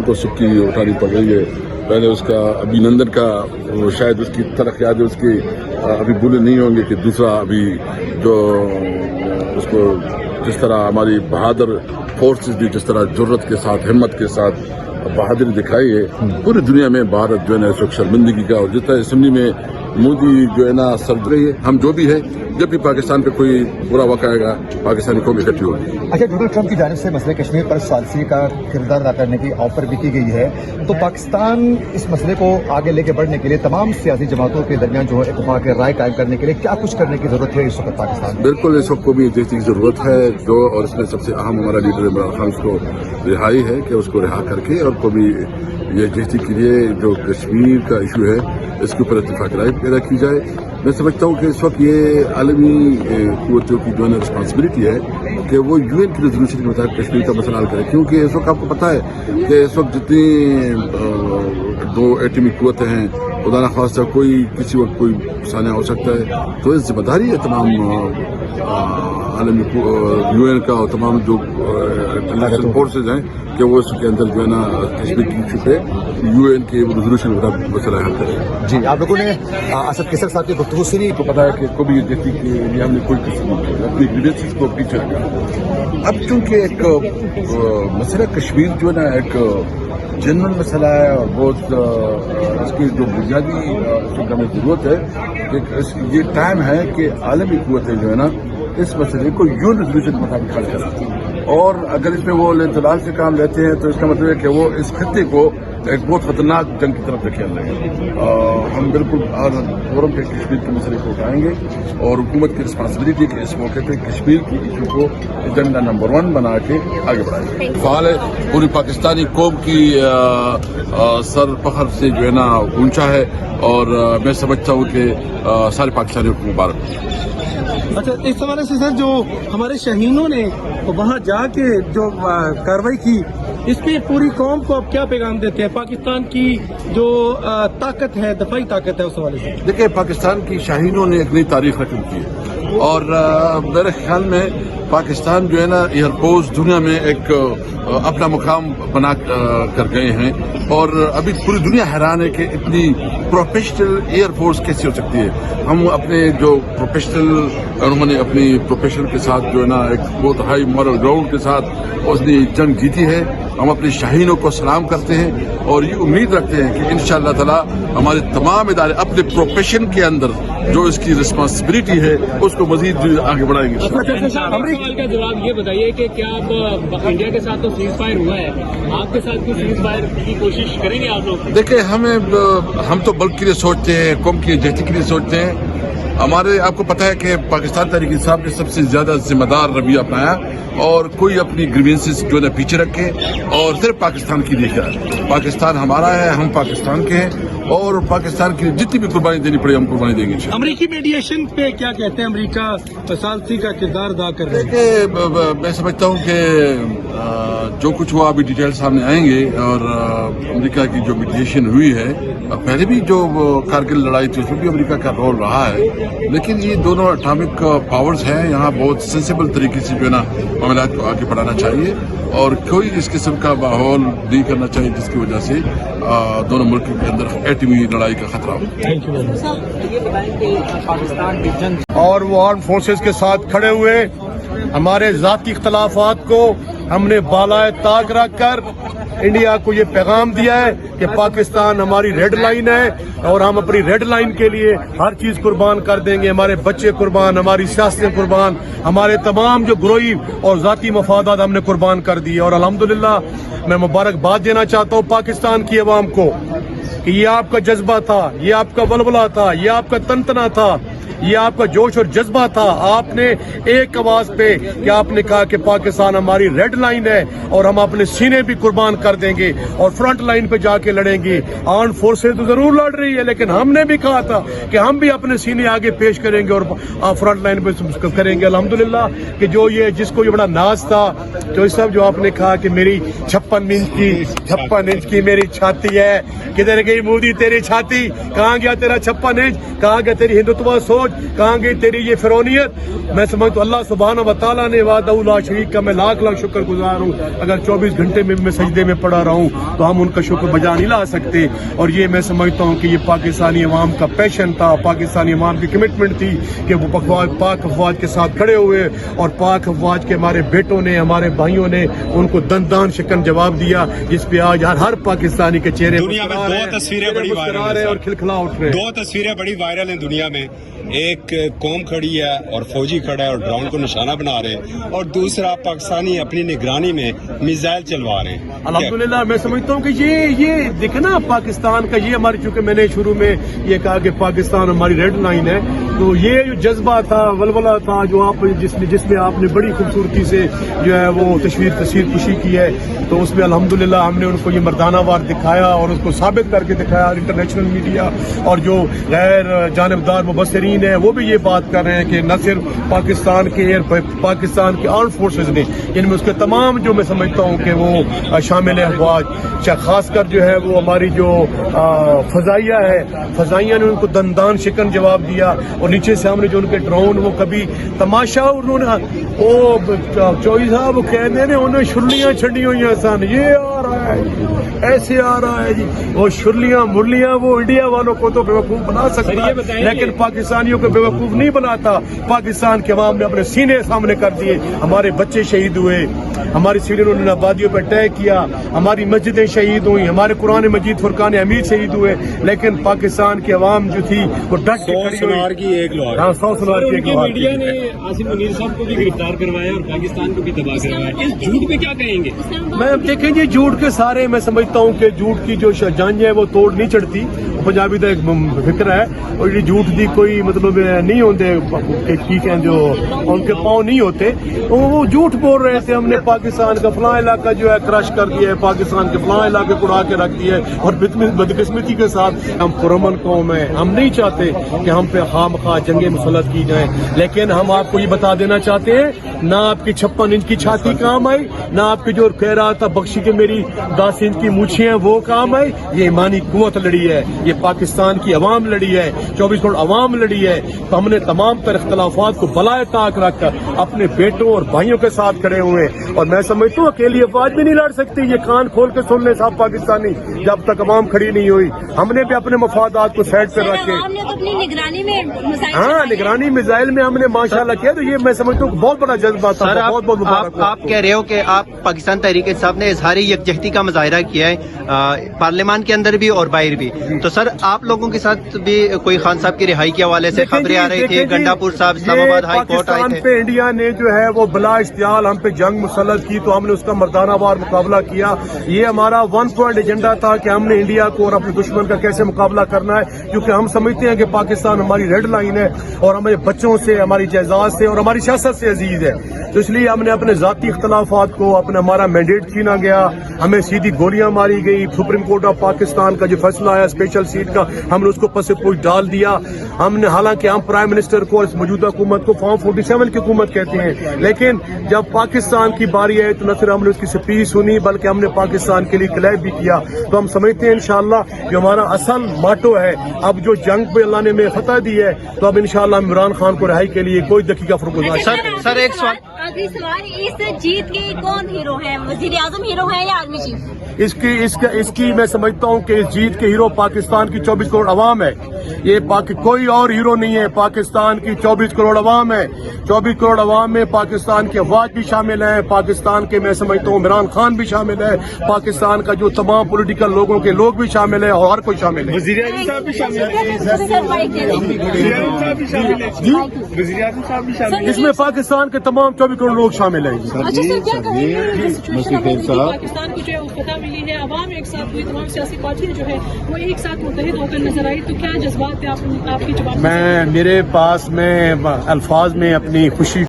को सिक्की उठानी पड़ रही है। पहले उसका अभिनंदन का शायद उसकी तरक्यात उसकी अभी भूले नहीं होंगे कि दूसरा अभी जो उसको जिस तरह हमारी बहादुर फोर्सेस भी जिस तरह जुर्रत के साथ हिम्मत के साथ बहादुरी दिखाई है, पूरी दुनिया में भारत जो है ना इस वक्त शर्मिंदगी का और जितना असम्बली में मोदी जो है ना सर रही है, हम जो भी है जब भी पाकिस्तान पे कोई बुरा वक़्त आएगा पाकिस्तानी कौम इकट्ठी होगी। अच्छा, डोनाल्ड ट्रंप की जानिब से मसले कश्मीर पर सालसी का किरदार अदा करने की ऑफर भी की गई है, तो पाकिस्तान इस मसले को आगे लेके बढ़ने के लिए तमाम सियासी जमातों के दरमियान जो है इत्तेफाक राय कायम करने के लिए क्या कुछ करने की जरूरत है इस वक्त पाकिस्तान? बिल्कुल इस वक्त को भी देखने की जरूरत है जो, और इसमें सबसे अहम हमारा लीडर इमरान खान को रिहाई है कि उसको रिहा करके और को भी ये जहती के लिए जो कश्मीर का इशू है इसके ऊपर इत्तेफाक राय पैदा की जाए। मैं समझता हूँ कि इस वक्त ये आलमी कुव्वतों की जो है रिस्पॉन्सिबिलिटी है कि वो यूएन की रेजोल्यूशन के मुताबिक कश्मीर का मसला हल करें, क्योंकि इस वक्त आपको पता है कि इस वक्त जितनी दो एटमी कुव्वतें हैं खुदा न खास्ता कोई किसी वक्त कोई सानिया हो सकता है, तो इस जिम्मेदारी है तमाम आलमी यूएन का और तमाम जो इंटरनेशनल फोर्सेज हैं कि वो इसके अंदर जो है ना कश्मीर की इशू पे यूएन के रेजोल्यूशन का मसला हल करें। जी, आप लोगों ने असद कैसर साहब की गुफ्तगू सुनी? को पता है कि कभी जैसे के लिए हमने कोई किस्म अपनी ग्रीवेंसेस को पीछे रखा। अब चूंकि एक मसला कश्मीर जो है ना एक जनरल मसला है और बहुत इसकी जो बुनियादी हमें जरूरत है कि ये टाइम है कि आलमी कुव्वतें जो है ना इस मसले को यूएन रेजोल्यूशन के मुताबिक हल करें, और अगर इसमें वो इंतजाम से काम लेते हैं तो इसका मतलब है कि वो इस खत्ते को एक बहुत खतरनाक जंग की तरफ खेल रहे हैं। हम बिल्कुल फोरम पे कश्मीर के मसले को उठाएंगे और हुकूमत की रिस्पॉन्सिबिलिटी के इस मौके पे कश्मीर की इशू को एजेंडा नंबर 1 बना के आगे बढ़ाएंगे। फाल है पूरी पाकिस्तानी कौम की सर फखर से जो है ना ऊंचा है, और मैं समझता हूँ कि सारे पाकिस्तानियों को मुबारक। अच्छा, इस हवाले से सर जो हमारे शहीनों ने वहाँ जाके जो कार्रवाई की, इस पे पूरी कौम को आप क्या पैगाम देते हैं? पाकिस्तान की जो ताकत है, दफाई ताकत है, उस हवाले से देखिए पाकिस्तान की शाहीनों ने एक नई तारीख रकम की है, और मेरे ख्याल में पाकिस्तान जो है ना एयरफोर्स दुनिया में एक अपना मुकाम बना कर गए हैं, और अभी पूरी दुनिया हैरान है कि इतनी प्रोफेशनल एयरफोर्स कैसी हो सकती है। हम अपने जो प्रोफेशनल उन्होंने अपनी प्रोफेशन के साथ जो है ना एक बहुत हाई मॉरल ग्राउंड के साथ उसने जंग जीती है। हम अपने शाहीनों को सलाम करते हैं और ये उम्मीद रखते हैं कि इंशाअल्लाह ताला हमारे तमाम इदारे अपने प्रोफेशन के अंदर जो इसकी रिस्पॉन्सिबिलिटी है उसको मजीद आगे बढ़ाएंगे। सवाल का जवाब ये बताइए कि क्या आप इंडिया के साथ तो सीज फायर हुआ है, आपके साथ भी सीज फायर की कोशिश करेंगे आप लोग? देखिए हम तो बल्कि के लिए सोचते हैं, कौम की जहती के लिए सोचते हैं। हमारे आपको पता है कि पाकिस्तान तहरीक इंसाफ ने सबसे ज्यादा जिम्मेदार रवैया अपनाया, और कोई अपनी ग्रीवेंसेस जो है पीछे रखे और सिर्फ पाकिस्तान की देखा है। पाकिस्तान हमारा है, हम पाकिस्तान के हैं, और पाकिस्तान की जितनी भी कुर्बानी देनी पड़े हम कुर्बानी देंगे। अमेरिकी मीडिएशन पे क्या कहते हैं? अमेरिका सालसी का किरदार अदा कर रहे हैं। देखिए मैं समझता हूँ कि जो कुछ हुआ अभी डिटेल सामने आएंगे, और अमेरिका की जो मीडिएशन हुई है, पहले भी जो कारगिल लड़ाई थी उसमें भी अमेरिका का रोल रहा है, लेकिन ये दोनों एटॉमिक पावर्स हैं, यहाँ बहुत सेंसिबल तरीके से जो है ना मामला को आगे बढ़ाना चाहिए, और कोई इस किस्म का माहौल नहीं करना चाहिए जिसकी वजह से दोनों मुल्कों के अंदर एटमी लड़ाई का खतरा हो। और वो आर्म फोर्सेस के साथ खड़े हुए हमारे जाती इख्तलाफात को हमने बालाए ताक रख कर इंडिया को ये पैगाम दिया है कि पाकिस्तान हमारी रेड लाइन है, और हम अपनी रेड लाइन के लिए हर चीज कुर्बान कर देंगे। हमारे बच्चे कुर्बान, हमारी सियासतें कुर्बान, हमारे तमाम जो ग्रोही और जाती मफादात हमने कुर्बान कर दिए। और अल्हम्दुलिल्लाह मैं मुबारकबाद देना चाहता हूँ पाकिस्तान की अवाम को कि ये आपका जज्बा था, ये आपका वलवला था, ये आपका तनतना था, ये आपका जोश और जज्बा था। आपने एक आवाज पे कि आपने कहा कि पाकिस्तान हमारी रेड लाइन है और हम अपने सीने भी कुर्बान कर देंगे और फ्रंट लाइन पे जाके लड़ेंगे। आर्म फोर्सेज तो जरूर लड़ रही है, लेकिन हमने भी कहा था कि हम भी अपने सीने आगे पेश करेंगे और फ्रंट लाइन पे करेंगे। अल्हम्दुलिल्लाह कि जो ये जिसको ये बड़ा नाज था, जो सब जो आपने कहा कि मेरी 56 इंच की मेरी छाती है, किधर गई मोदी तेरी छाती, कहाँ गया तेरा 56 इंच, कहाँ गया तेरी हिंदुत्व सोच, کہاں گئی تیری یہ فرعونیت؟ میں سمجھتا ہوں اللہ سبحانہ و تعالیٰ نے وحدہ لا شریک کا میں لاکھ لاکھ شکر گزار ہوں. اگر 24 گھنٹے میں سجدے میں پڑا رہا ہوں تو ہم ان کا شکر بجا نہیں لا سکتے. اور یہ میں سمجھتا ہوں کہ یہ پاکستانی عوام کا پیشن تھا, پاکستانی عوام کی کمٹمنٹ تھی کہ وہ پاک افواج کے ساتھ کھڑے ہوئے, اور پاک افواج کے ہمارے بیٹوں نے, ہمارے بھائیوں نے ان کو دندان شکن جواب دیا, جس پہ آج ہر پاکستانی کے چہرے دنیا میں دو تصویریں بڑی وائرل ہیں اور کھلکھلا اٹھ رہے ہیں. دو تصویریں بڑی وائرل ہیں دنیا میں. ایک قوم کھڑی ہے اور فوجی کھڑا ہے اور ڈرون کو نشانہ بنا رہے ہیں, اور دوسرا پاکستانی اپنی نگرانی میں میزائل چلوا رہے ہیں. الحمدللہ میں سمجھتا ہوں کہ یہ دیکھیں نا پاکستان کا, یہ ہماری, چونکہ میں نے شروع میں یہ کہا کہ پاکستان ہماری ریڈ لائن ہے, تو یہ جو جذبہ تھا, ولولہ تھا, جو آپ جس میں آپ نے بڑی خوبصورتی سے جو ہے وہ تصویر کشی کی ہے, تو اس میں الحمدللہ ہم نے ان کو یہ مردانہ وار دکھایا اور اس کو ثابت کر کے دکھایا. انٹرنیشنل میڈیا اور جو غیر جانبدار مبصرین ہیں وہ بھی یہ بات کر رہے ہیں کہ نہ صرف پاکستان کے آرم فورسز نے, ان میں اس کے تمام جو میں سمجھتا ہوں کہ وہ شامل ہے افواج, خاص کر جو ہے وہ ہماری جو فضائیہ ہے, فضائیہ نے ان کو دندان شکن جواب دیا. اور نیچے سے ہم نے جو ان کے ڈرون, وہ کبھی تماشا, انہوں نے وہ چوہی صاحب کہتے ہیں انہوں نے شرلیاں چھڑی ہوئی ہیں سن, یہ آ رہا ہے ایسے آ رہا ہے جی, وہ شرلیاں مرلیاں وہ انڈیا والوں کو تو بیوقوف بنا سکتا ہے, لیکن پاکستانیوں کو بیوقوف نہیں بناتا. پاکستان کے عوام نے اپنے سینے سامنے کر دیے, ہمارے بچے شہید ہوئے, ہماری سیڑھیوں نے آبادیوں پہ اٹیک کیا, ہماری مسجدیں شہید ہوئی, ہمارے قرآن مجید فرقان حمید شہید ہوئے, لیکن پاکستان کی عوام جو تھی وہ ڈٹ کے کھڑی ہوئی. 100 سنار کی ایک لوہار. ہاں 100 سنار کی ایک لوہار. میڈیا نے عاصم منیر صاحب کو بھی گرفتار کروایا اور پاکستان کو بھی تباہ کروایا, اس جھوٹ پہ کیا کہیں گے؟ میں دیکھیں جی, جھوٹ کے سارے میں سمجھتا ہوں کہ جھوٹ کی جو جانج ہے وہ توڑ نہیں چڑھتی. پنجابی کا ایک فکر ہے, اور یہ جھوٹ دی کوئی مطلب نہیں ہوتے ٹھیک ہے, جو ان کے پاؤں نہیں ہوتے, تو وہ جھوٹ بول رہے تھے ہم نے پاکستان کا فلاں علاقہ جو ہے کرش کر دیا ہے, پاکستان کے فلاں علاقے کو اڑا کے رکھ دیا ہے, اور بدقسمتی کے ساتھ ہم پرامن قوم ہیں, ہم نہیں چاہتے کہ ہم پہ خام خواہ جنگیں مسلط کی جائیں, لیکن ہم آپ کو یہ بتا دینا چاہتے ہیں, نہ آپ کی 56 انچ کی چھاتی کام آئی, نہ آپ کی جو کہہ رہا تھا بخشی کے میری 10 انچ کی مونچھیں ہیں وہ کام آئی. یہ ایمانی قوت لڑی ہے, یہ پاکستان کی عوام لڑی ہے, 24 کروڑ عوام لڑی ہے. تو ہم نے تمام تر اختلافات کو بلائے طاق رکھ کر اپنے بیٹوں اور بھائیوں کے ساتھ کھڑے ہوئے, اور میں سمجھتا ہوں اکیلی افواج بھی نہیں لڑ سکتی. یہ کان کھول کے سن لیں صاحب پاکستانی, جب تک عوام کھڑی نہیں ہوئی, ہم نے بھی اپنے مفادات کو سائڈ پہ رکھے. ہاں, نگرانی میزائل میں ہم نے ماشاءاللہ کیا, تو یہ میں سمجھتا ہوں بہت بڑا جذبہ تھا. بہت آپ کہہ رہے ہو کہ آپ پاکستان تحریک انصاف نے اظہار یکجہتی کا مظاہرہ کیا ہے پارلیمان کے اندر بھی اور باہر بھی, تو سر آپ لوگوں کے ساتھ بھی کوئی خان صاحب کی رہائی کے حوالے سے خبریں آ رہی تھی, گنڈا پور صاحب اسلام آباد ہائی کورٹ آئے تھے. پہ انڈیا نے جو ہے وہ بلا اشتعال ہم پہ جنگ مسلط کی, تو ہم نے اس کا مردانہ وار مقابلہ کیا. یہ ہمارا 1 پوائنٹ ایجنڈا تھا کہ ہم نے انڈیا کو اور اپنے دشمن کا کیسے مقابلہ کرنا ہے, کیونکہ ہم سمجھتے ہیں کہ پاکستان ہماری ریڈ لائن ہے, اور ہمارے بچوں سے, ہماری جائیداد سے اور ہماری سیاست سے عزیز ہے. تو اس لیے ہم نے اپنے ذاتی اختلافات کو, ہمارا مینڈیٹ چھینا گیا, ہمیں سیدھی گولیاں ماری گئی. سپریم کورٹ آف پاکستان کا جو فیصلہ آیا اسپیشل سیٹ کا, ہم نے اس کو پس پوچھ ڈال دیا. ہم نے, حالانکہ ہم پرائم منسٹر کو اور اس موجودہ حکومت کو فارم 47 کی حکومت کہتے ہیں, لیکن جب پاکستان کی باری آئی تو نہ صرف ہم نے اس کی سپیچ سنی بلکہ ہم نے پاکستان کے لیے کلیب بھی کیا. تو ہم سمجھتے ہیں انشاءاللہ جو ہمارا اصل ماٹو ہے, اب جو جنگ پہ اللہ نے ہمیں فتح دی ہے, تو اب انشاءاللہ عمران خان کو رہائی کے لیے کوئی دقیقہ فرق نہیں. سر ایک سوال, آخری سوال, اس جیت کے کون ہیرو ہیں, وزیر اعظم ہیرو ہے یا آرمی چیف؟ اس کی میں سمجھتا ہوں کہ اس جیت کے ہیرو پاکستان کی 24 کروڑ عوام ہے. یہ کوئی اور ہیرو نہیں ہے, پاکستان کی 24 کروڑ عوام ہے. 24 کروڑ عوام میں پاکستان کے افواج بھی شامل ہیں, پاکستان کے میں سمجھتا ہوں عمران خان بھی شامل ہے, پاکستان کا جو تمام پولیٹیکل لوگوں کے لوگ بھی شامل ہیں, اور ہر کوئی شامل ہے. وزیر اعظم صاحب بھی شامل ہیں, اس میں پاکستان کے تمام 24 کروڑ لوگ شامل ہیں. پاکستان کو جو ہے فتح ملی ہے, عوام ایک ساتھ ہوئی, تمام سیاسی پارٹیاں جو ہے وہ ایک ساتھ متحد ہو کر نظر آئی, تو کیا جذبات ہیں آپ کی جواب؟ میرے پاس میں الفاظ میں اپنی خوشی